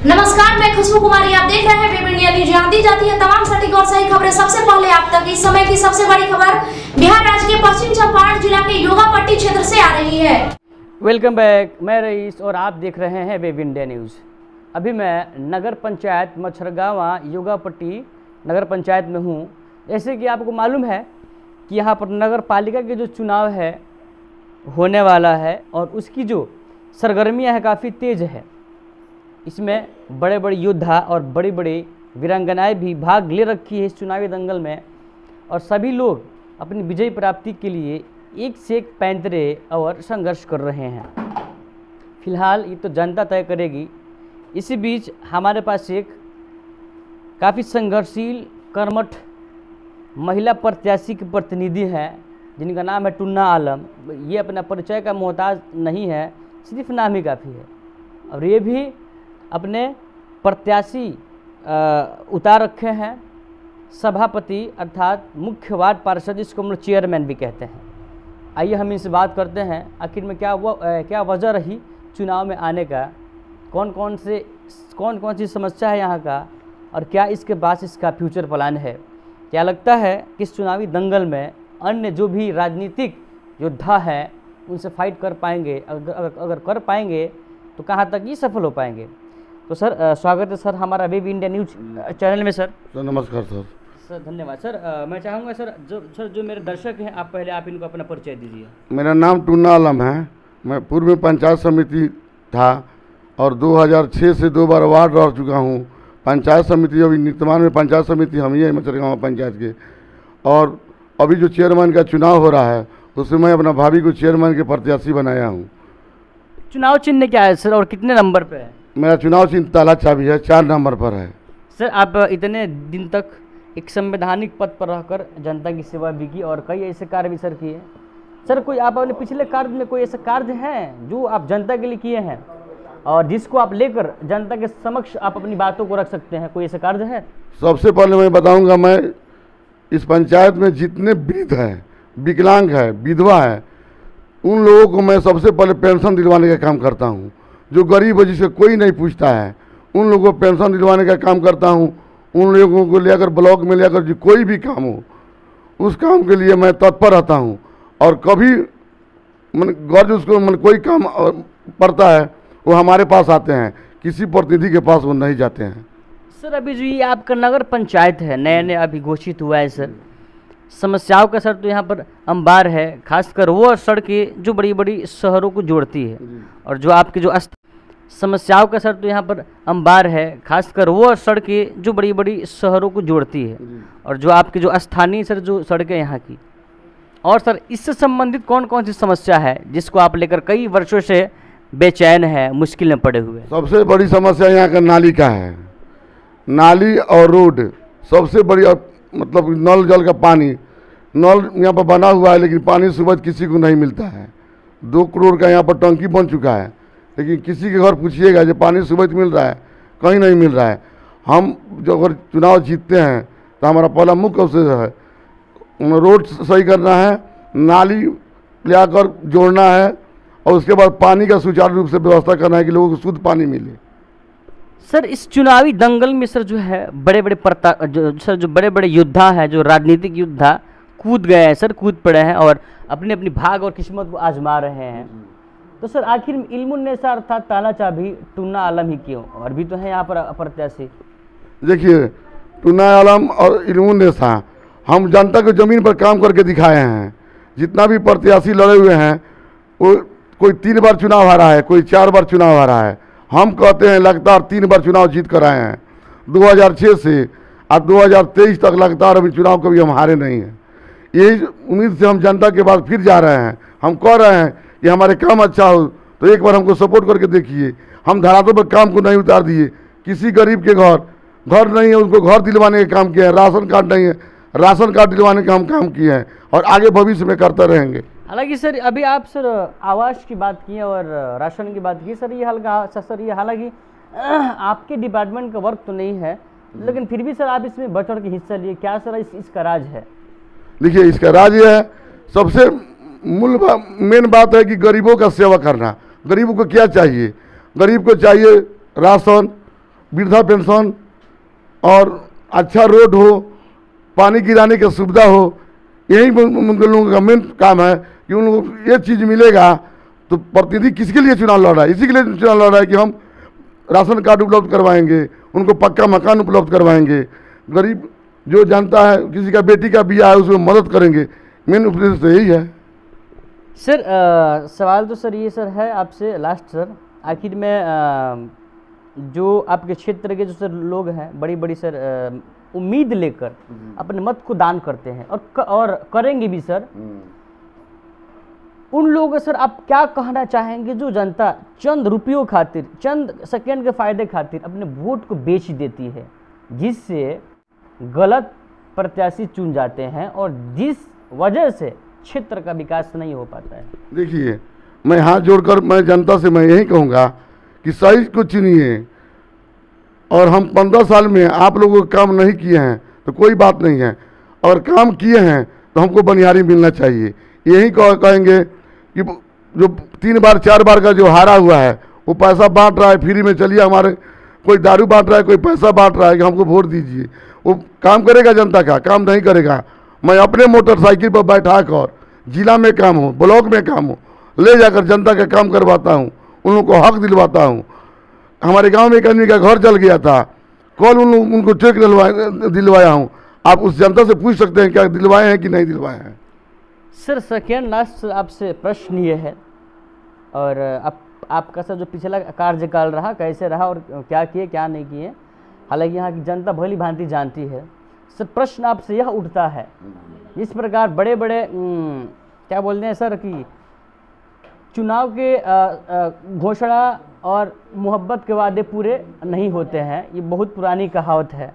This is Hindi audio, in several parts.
नमस्कार, मैं खुशबू कुमारी। आप देख रहे हैं वेब इंडिया न्यूज। यहाँ दी जाती है तमाम सटीक और सही खबरें सबसे पहले आप तक। इस समय की सबसे बड़ी खबर बिहार राज्य के पश्चिम चंपारण जिला के योगापट्टी क्षेत्र से आ रही है। वेलकम बैक, मैं रईस और आप देख रहे हैं वेब इंडिया न्यूज़। अभी मैं नगर पंचायत मच्छरगावा योगापट्टी नगर पंचायत में हूँ। जैसे कि आपको मालूम है कि यहाँ पर नगर पालिका के जो चुनाव है होने वाला है और उसकी जो सरगर्मियाँ हैं काफ़ी तेज़ है। इसमें बड़े बड़े योद्धा और बड़ी बड़ी वीरांगनाएं भी भाग ले रखी है इस चुनावी दंगल में, और सभी लोग अपनी विजय प्राप्ति के लिए एक से एक पैंतरे और संघर्ष कर रहे हैं। फिलहाल ये तो जनता तय करेगी। इसी बीच हमारे पास एक काफ़ी संघर्षशील कर्मठ महिला प्रत्याशी के प्रतिनिधि हैं जिनका नाम है टुन्ना आलम। ये अपना परिचय का मोहताज नहीं है, सिर्फ नाम ही काफ़ी है। और ये भी अपने प्रत्याशी उतार रखे हैं सभापति अर्थात मुख्य वार्ड पार्षद, जिसको हम लोग चेयरमैन भी कहते हैं। आइए हम इनसे बात करते हैं आखिर में क्या वजह रही चुनाव में आने का, कौन कौन सी समस्या है यहाँ का, और क्या इसके बाद इसका फ्यूचर प्लान है। क्या लगता है कि इस चुनावी दंगल में अन्य जो भी राजनीतिक योद्धा हैं उनसे फाइट कर पाएंगे, अगर कर पाएंगे तो कहाँ तक ये सफल हो पाएंगे। तो सर स्वागत है सर हमारा वेब इंडिया न्यूज चैनल में। सर नमस्कार सर। सर धन्यवाद। सर मैं चाहूँगा सर जो मेरे दर्शक हैं, आप पहले आप इनको अपना परिचय दीजिए। मेरा नाम टुन्ना आलम है। मैं पूर्व में पंचायत समिति था और 2006 से 2 बार वार्ड रह चुका हूँ। पंचायत समिति अभी निवर्तमान में पंचायत समिति हम ही है मच्छरगावा पंचायत के, और अभी जो चेयरमैन का चुनाव हो रहा है उसमें मैं अपना भाभी को चेयरमैन के प्रत्याशी बनाया हूँ। चुनाव चिन्ह क्या है सर और कितने नंबर पे है? मेरा चुनाव चिन्ह ताला चाबी है, 4 नंबर पर है। सर आप इतने दिन तक एक संवैधानिक पद पर रहकर जनता की सेवा भी की और कई ऐसे कार्य भी सर किए। सर कोई आप अपने पिछले कार्य में कोई ऐसे कार्य हैं जो आप जनता के लिए किए हैं और जिसको आप लेकर जनता के समक्ष आप अपनी बातों को रख सकते हैं, कोई ऐसे कार्य है? सबसे पहले मैं बताऊँगा, मैं इस पंचायत में जितने वृद्ध हैं, विकलांग है, विधवा है, उन लोगों को मैं सबसे पहले पेंशन दिलवाने का काम करता हूँ। जो गरीब है जिसे कोई नहीं पूछता है, उन लोगों को पेंशन दिलवाने का काम करता हूँ। उन लोगों को लेकर ब्लॉक में लेकर जो कोई भी काम हो उस काम के लिए मैं तत्पर रहता हूँ। और कभी गर्ज उसको कोई काम पड़ता है वो हमारे पास आते हैं, किसी प्रतिनिधि के पास वो नहीं जाते हैं। सर अभी जो ये आपका नगर पंचायत है नए अभी घोषित हुआ है सर, समस्याओं का सर तो यहाँ पर अंबार है, खासकर वो सड़कें जो बड़ी बड़ी शहरों को जोड़ती है, और जो आपके जो समस्याओं का सर तो यहाँ पर अंबार है, खासकर वो सड़कें जो बड़ी बड़ी शहरों को जोड़ती है, और जो आपके जो स्थानीय सर जो सड़कें यहाँ की। और सर इससे संबंधित कौन कौन सी समस्या है जिसको आप लेकर कई वर्षों से बेचैन है, मुश्किल में पड़े हुए? सबसे बड़ी समस्या यहाँ का नाली का है। नाली और रोड सबसे बड़ी, मतलब नल जल का पानी, नल यहाँ पर बना हुआ है लेकिन पानी सुबह किसी को नहीं मिलता है। 2 करोड़ का यहाँ पर टंकी बन चुका है, लेकिन किसी के घर पूछिएगा जो पानी सुबह मिल रहा है, कहीं नहीं मिल रहा है। हम जो अगर चुनाव जीतते हैं तो हमारा पहला मुख्य अवसर है रोड सही करना है, नाली ले आकर जोड़ना है, और उसके बाद पानी का सुचारू रूप से व्यवस्था करना है कि लोगों को शुद्ध पानी मिले। सर इस चुनावी दंगल में सर जो है बड़े बड़े योद्धा हैं, जो राजनीतिक योद्धा कूद गए हैं सर, कूद पड़े हैं और अपनी अपनी भाग और किस्मत को आजमा रहे हैं। तो सर आखिर इल्मुन्नेसा अर्थात ताला चाबी टुन्ना आलम ही क्यों, और भी तो है यहाँ पर प्रत्याशी? देखिए टुन्ना आलम और इल्मुन्नेसा हम जनता को ज़मीन पर काम करके दिखाए हैं। जितना भी प्रत्याशी लड़े हुए हैं वो कोई 3 बार चुनाव हारा है, कोई 4 बार चुनाव हारा है। हम कहते हैं लगातार 3 बार चुनाव जीत कर आए हैं। 2006 से आज 2023 तक लगातार अभी चुनाव कभी हम हारे नहीं हैं। यही उम्मीद से हम जनता के पास फिर जा रहे हैं। हम कह रहे हैं कि हमारे काम अच्छा हो तो एक बार हमको सपोर्ट करके देखिए। हम धरातल पर काम को नहीं उतार दिए। किसी गरीब के घर नहीं है उसको घर दिलवाने का काम किया है, राशन कार्ड नहीं है राशन कार्ड दिलवाने का हम काम किए हैं, और आगे भविष्य में करते रहेंगे। हालांकि सर अभी आप सर आवास की बात की और राशन की बात की सर, ये हालांकि आपके डिपार्टमेंट का वर्क तो नहीं है, लेकिन फिर भी सर आप इसमें बढ़ चढ़ के हिस्सा लिए, क्या सर इसका राज है? देखिए इसका राज ये है, सबसे मेन बात है कि गरीबों का सेवा करना। गरीबों को क्या चाहिए? गरीब को चाहिए राशन, वृद्धा पेंशन और अच्छा रोड हो, पानी गिराने की सुविधा हो, यही उन लोगों का मेन काम है कि उन लोगों को ये चीज़ मिलेगा। तो प्रतिनिधि किसके लिए चुनाव लड़ रहा है? इसी के लिए चुनाव लड़ रहा है कि हम राशन कार्ड उपलब्ध करवाएंगे, उनको पक्का मकान उपलब्ध करवाएंगे, गरीब जो जनता है किसी का बेटी का बियाह है उसमें मदद करेंगे। मेन उद्देश्य तो यही है। सर सवाल तो सर ये सर है आपसे लास्ट सर, आखिर में जो आपके क्षेत्र के जो सर लोग हैं बड़ी बड़ी सर उम्मीद लेकर अपने मत को दान करते हैं और करेंगे भी सर, उन लोगों को सर आप क्या कहना चाहेंगे जो जनता चंद रुपयों खातिर, चंद सेकेंड के फायदे खातिर अपने वोट को बेच देती है, जिससे गलत प्रत्याशी चुन जाते हैं और जिस वजह से क्षेत्र का विकास नहीं हो पाता है? देखिए, मैं हाथ जोड़कर मैं जनता से मैं यही कहूँगा कि सही को चुनिए, और हम 15 साल में आप लोगों को काम नहीं किए हैं तो कोई बात नहीं है, और काम किए हैं तो हमको बनिहारी मिलना चाहिए। यही कहेंगे कि जो 3 बार 4 बार का जो हारा हुआ है वो पैसा बांट रहा है फ्री में, चलिए हमारे कोई दारू बांट रहा है, कोई पैसा बांट रहा है कि हमको वोट दीजिए, वो काम करेगा जनता का? काम नहीं करेगा। मैं अपने मोटरसाइकिल पर बैठा कर जिला में काम हो, ब्लॉक में काम हो, ले जाकर जनता का काम करवाता हूँ, उन लोगों को हक दिलवाता हूँ। हमारे गांव में एक आदमी का घर जल गया था, कल उनको चेक दिलवाया हूँ। आप उस जनता से पूछ सकते हैं क्या दिलवाए हैं कि नहीं दिलवाए हैं। सर सेकेंड लास्ट आपसे प्रश्न ये है, और आपका सर जो पिछला कार्यकाल रहा कैसे रहा और क्या किए क्या नहीं किए, हालांकि यहाँ की जनता भली भांति जानती है। सर प्रश्न आपसे यह उठता है, इस प्रकार बड़े बड़े क्या बोलते हैं सर कि चुनाव के घोषणा और मोहब्बत के वादे पूरे नहीं होते हैं, ये बहुत पुरानी कहावत है।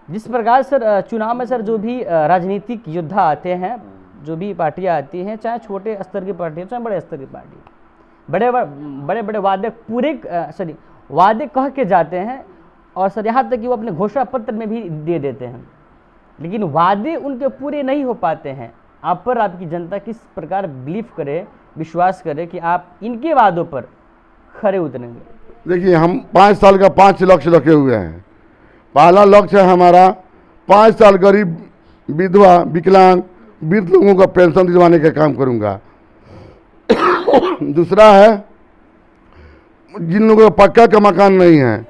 जिस प्रकार सर चुनाव में सर जो भी राजनीतिक योद्धा आते हैं, जो भी पार्टियां आती हैं, चाहे छोटे स्तर की पार्टी चाहे बड़े स्तर की पार्टी, बड़े बड़े वादे वादे कह के जाते हैं, और सर यहाँ तक कि वो अपने घोषणा पत्र में भी दे देते हैं, लेकिन वादे उनके पूरे नहीं हो पाते हैं। आप पर आपकी जनता किस प्रकार बिलीव करे, विश्वास करे कि आप इनके वादों पर खरे उतरेंगे? देखिए, हम 5 साल का 5 लक्ष्य रखे हुए हैं। पहला लक्ष्य है हमारा 5 साल गरीब, विधवा, विकलांग, वृद्ध लोगों का पेंशन दिलवाने का काम करूंगा। दूसरा है जिन लोगों का पक्का का मकान नहीं है,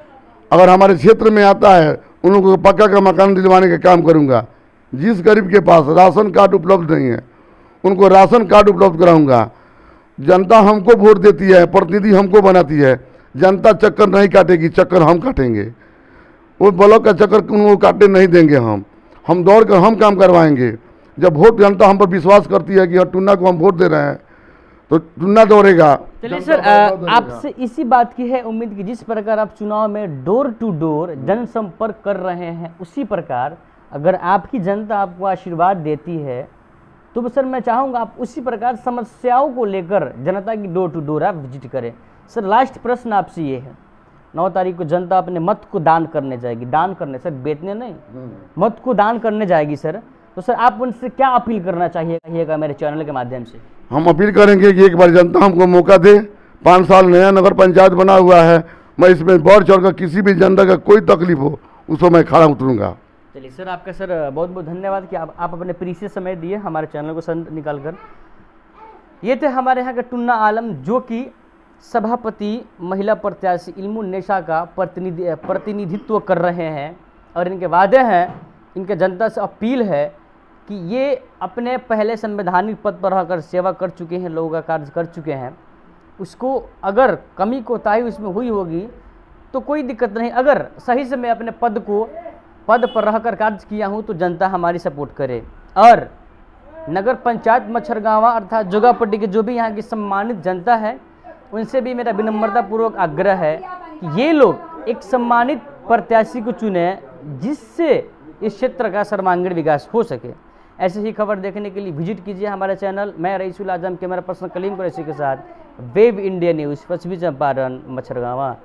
अगर हमारे क्षेत्र में आता है उन लोगों को पक्का का मकान दिलवाने का काम करूंगा। जिस गरीब के पास राशन कार्ड उपलब्ध नहीं है उनको राशन कार्ड उपलब्ध कराऊंगा। जनता हमको वोट देती है, प्रतिनिधि हमको बनाती है, जनता चक्कर नहीं काटेगी, चक्कर हम काटेंगे। वो ब्लॉक का चक्कर उनको काटने नहीं देंगे। हम दौड़ कर हम काम करवाएंगे। जब वोट जनता हम पर विश्वास करती है कि टुन्ना को हम वोट दे रहे हैं तो टुन्ना दौड़ेगा। चलिए सर, आपसे इसी बात की है उम्मीद कि जिस प्रकार आप चुनाव में डोर टू डोर जनसंपर्क कर रहे हैं, उसी प्रकार अगर आपकी जनता आपको आशीर्वाद देती है तो सर मैं चाहूँगा आप उसी प्रकार समस्याओं को लेकर जनता की डोर टू डोर आप विजिट करें। सर लास्ट प्रश्न आपसे ये है, 9 तारीख को जनता अपने मत को दान करने जाएगी, दान करने सर, बेचने नहीं, मत को दान करने जाएगी सर, तो सर आप उनसे क्या अपील करना चाहिएगा मेरे चैनल के माध्यम से? हम अपील करेंगे कि एक बार जनता हमको मौका दे। 5 साल नया नगर पंचायत बना हुआ है, मैं इसमें बढ़ चढ़ कर किसी भी जनता का कोई तकलीफ हो उसको मैं खड़ा उतरूंगा। चलिए सर, आपका सर बहुत बहुत धन्यवाद कि आप अपने प्रीशियस समय दिए हमारे चैनल को सर निकाल कर। ये थे हमारे यहाँ के टुन्ना आलम, जो कि सभापति महिला प्रत्याशी इल्मुन्नेसा का प्रतिनिधित्व कर रहे हैं, और इनके वादे हैं, इनके जनता से अपील है कि ये अपने पहले संवैधानिक पद पर रहकर सेवा कर चुके हैं, लोगों का कार्य कर चुके हैं, उसको अगर कमी कोताही उसमें हुई होगी तो कोई दिक्कत नहीं, अगर सही समय अपने पद पर रहकर कार्य किया हूँ तो जनता हमारी सपोर्ट करे। और नगर पंचायत मच्छरगावा अर्थात जोगापट्टी के जो भी यहाँ की सम्मानित जनता है, उनसे भी मेरा विनम्रतापूर्वक आग्रह है कि ये लोग एक सम्मानित प्रत्याशी को चुने जिससे इस क्षेत्र का सर्वांगीण विकास हो सके। ऐसे ही खबर देखने के लिए विजिट कीजिए हमारे चैनल। मैं रईसुल आजम, कैमरा पर्सन कलीम कुरैशी के साथ वेब इंडिया न्यूज़, पश्चिमी चंपारण, मच्छरगावा।